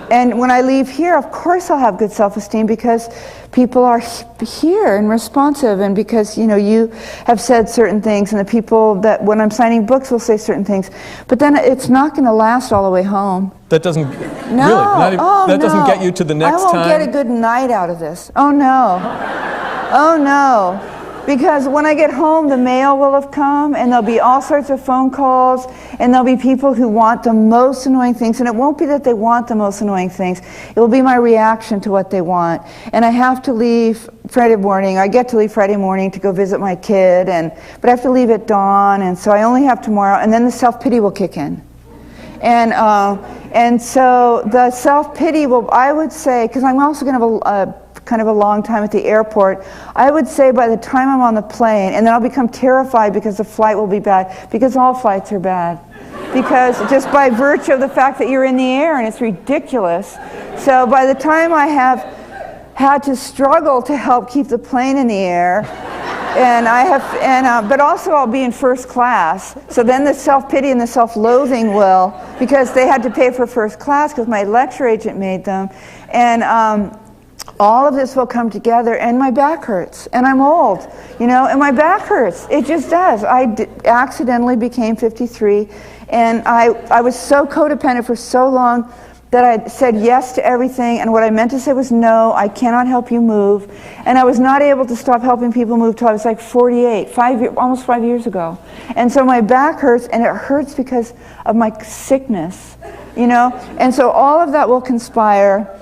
And when I leave here, of course I'll have good self-esteem because people are here and responsive, and because, you know, you have said certain things, and the people that when I'm signing books will say certain things. But then it's not going to last all the way home.
That doesn't doesn't get you to the next time.
I won't get a good night out of this. Oh no. Oh no. Because when I get home, the mail will have come, and there'll be all sorts of phone calls, and there'll be people who want the most annoying things, and it won't be that they want the most annoying things. It will be my reaction to what they want. And I have to leave Friday morning. I get to leave Friday morning to go visit my kid, but I have to leave at dawn, and so I only have tomorrow, and then the self-pity will kick in. And so the self-pity will, I would say, because I'm also going to have kind of a long time at the airport, I would say by the time I'm on the plane, and then I'll become terrified because the flight will be bad, because all flights are bad. Because just by virtue of the fact that you're in the air, and it's ridiculous. So by the time I have had to struggle to help keep the plane in the air, but also I'll be in first class. So then the self-pity and the self-loathing will, because they had to pay for first class because my lecture agent made them. And all of this will come together, and my back hurts, and I'm old, you know, and my back hurts. It just does. I accidentally became 53, and I was so codependent for so long that I said yes to everything, and what I meant to say was no, I cannot help you move. And I was not able to stop helping people move till I was like 48, almost 5 years ago. And so my back hurts, and it hurts because of my sickness, you know? And so all of that will conspire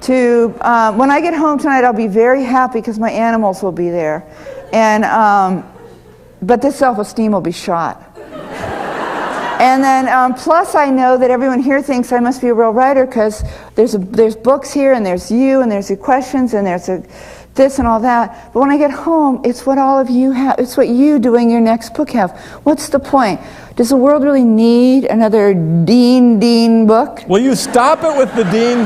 to, when I get home tonight, I'll be very happy because my animals will be there. And, but this self-esteem will be shot. And then plus I know that everyone here thinks I must be a real writer because there's books here, and there's you, and there's the questions, and there's this and all that. But when I get home, it's what all of you have. It's what you doing your next book have. What's the point? Does the world really need another Dean book?
Will you stop it with the Dean?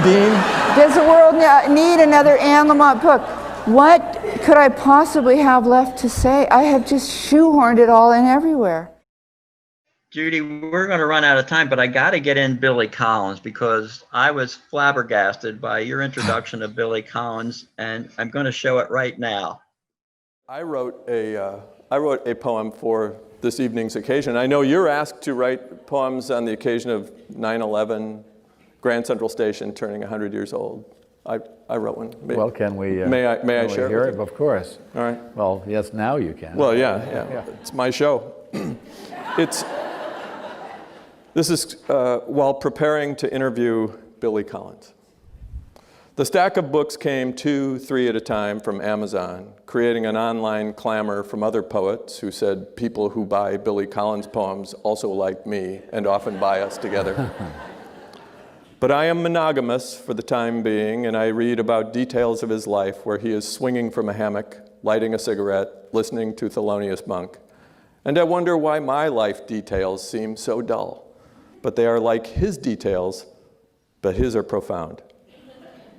Does the world need another Anne Lamont book? What could I possibly have left to say? I have just shoehorned it all in everywhere.
Judy, we're going to run out of time, but I got to get in Billy Collins because I was flabbergasted by your introduction of Billy Collins, and I'm going to show it right now.
I wrote a poem for this evening's occasion. I know you're asked to write poems on the occasion of 9/11, Grand Central Station turning 100 years old. I wrote one.
Well, can we?
May I share
hear
it?
Of course.
All right.
Well, yes, now you can.
Well, yeah. It's my show. This is while preparing to interview Billy Collins. The stack of books came 2, 3 at a time from Amazon, creating an online clamor from other poets who said people who buy Billy Collins poems also like me and often buy us together. But I am monogamous for the time being, and I read about details of his life where he is swinging from a hammock, lighting a cigarette, listening to Thelonious Monk. And I wonder why my life details seem so dull. But they are like his details, but his are profound.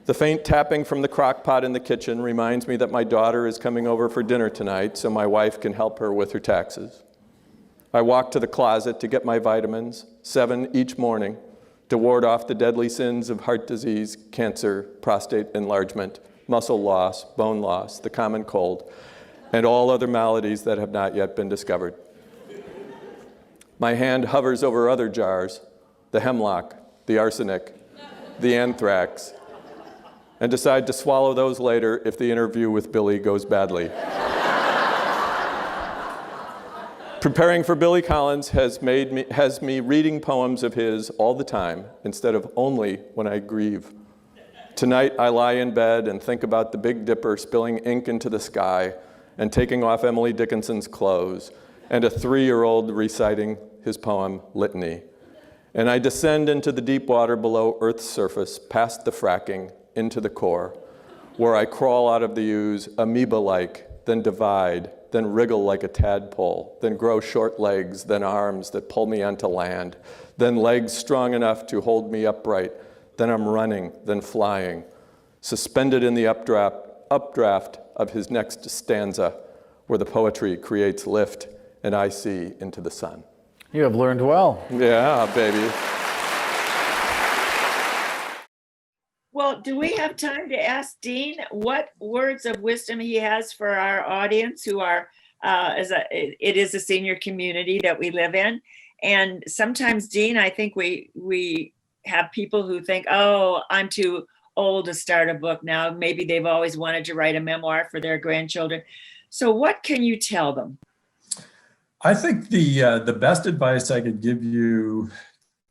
The faint tapping from the crock pot in the kitchen reminds me that my daughter is coming over for dinner tonight so my wife can help her with her taxes. I walk to the closet to get my vitamins, 7 each morning, to ward off the deadly sins of heart disease, cancer, prostate enlargement, muscle loss, bone loss, the common cold, and all other maladies that have not yet been discovered. My hand hovers over other jars, the hemlock, the arsenic, the anthrax, and decide to swallow those later if the interview with Billy goes badly. Preparing for Billy Collins has me reading poems of his all the time instead of only when I grieve. Tonight I lie in bed and think about the Big Dipper spilling ink into the sky and taking off Emily Dickinson's clothes, and a 3-year-old reciting his poem, Litany. And I descend into the deep water below Earth's surface, past the fracking, into the core, where I crawl out of the ooze, amoeba-like, then divide, then wriggle like a tadpole, then grow short legs, then arms that pull me onto land, then legs strong enough to hold me upright, then I'm running, then flying, suspended in the updraft of his next stanza, where the poetry creates lift and I see into the sun.
You have learned well.
Yeah, baby.
Well, do we have time to ask Dean what words of wisdom he has for our audience who are, it is a senior community that we live in. And sometimes, Dean, I think we have people who think, oh, I'm too old to start a book now. Maybe they've always wanted to write a memoir for their grandchildren. So what can you tell them?
I think the best advice I could give you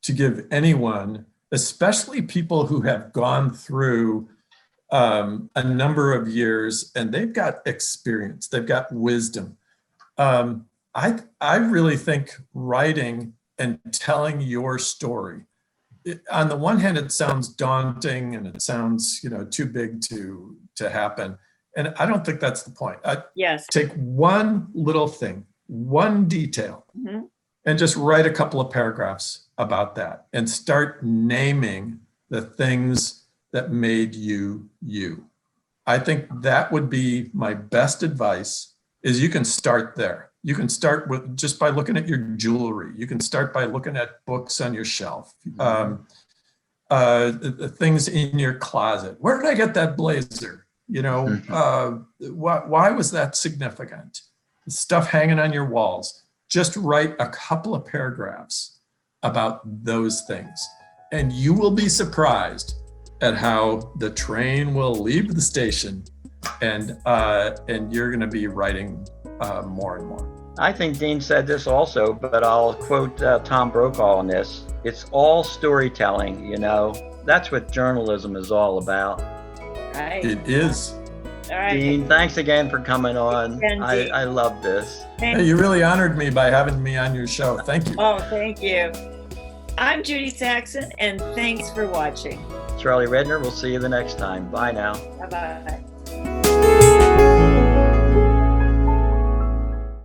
to give anyone, especially people who have gone through a number of years and they've got experience, they've got wisdom. I really think writing and telling your story, on the one hand, it sounds daunting and it sounds, too big to happen. And I don't think that's the point.
Yes.
Take one little thing, one detail,
Mm-hmm.
and just write a couple of paragraphs about that and start naming the things that made you you. I think that would be my best advice, is you can start there. You can start with just by looking at your jewelry. You can start by looking at books on your shelf, things in your closet. Where did I get that blazer? Why was that significant? Stuff hanging on your walls. Just write a couple of paragraphs about those things, and you will be surprised at how the train will leave the station, and you're going to be writing more and more.
I think Dean said this also, but I'll quote Tom Brokaw on this. It's all storytelling, That's what journalism is all about.
Right.
It is.
All right.
Dean, thanks again for coming on. I love this.
Hey, you really honored me by having me on your show. Thank you.
Oh, thank you. I'm Judy Saxon, and thanks for watching.
Charlie Redner, we'll see you the next time. Bye now.
Bye-bye.